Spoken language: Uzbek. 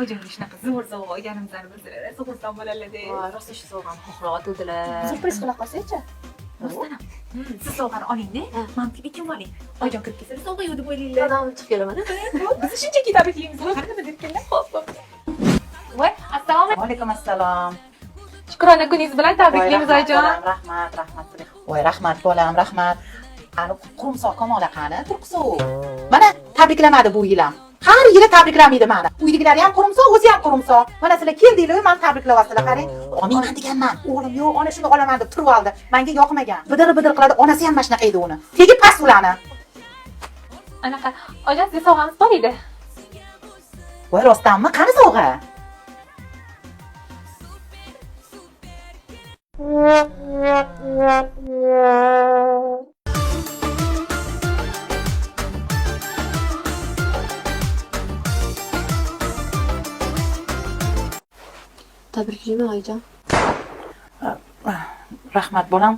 Oyijonga shunaqa zo'r sovg'a olganimizni bilsalar, xursand bo'larlar-da. Voy, rosa shu sovg'ani xohlayotgandilar. Surpriz qila qolsak-chi. Rostdan ham. Siz sovg'ani oling-da, men kim oling. Oyijon kirib kelsa, sovg'a yo'q deb o'ylaylar. Dadam chiqib kelaman. Biz shunchaki tabriklaymiz. Qanaqa debdilar? Xo'p. Voy, assalomu alaykum. Alaykum assalom. Shukrona kuningiz bilan tabriklaymiz oyijon. Rahmat. Voy, rahmat bolam, rahmat. Ani qurumsoq Kamola qani, turqsuv. Mana tabriklamadi bu yil ham. Har yili tabriklamaydi meni. Uydagilar ham qurumsoq, o'zi ham qurumsoq. Mana sizlar keldinglar, men tabriklayapsizlar, qarang. Olmayman deganman. O'g'lim yo'q, ona shuni olaman deb turib oldi. Menga yoqmagan. Bidir qiladi, onasi ham mana shunaqa edi uni. Tegib pas ularni. Anaqa, oyijon siz sovg'amiz bor edi. Voy, rostdanmi? Qani sovg'a? Tabriklayman oyijon. Rahmat bolam.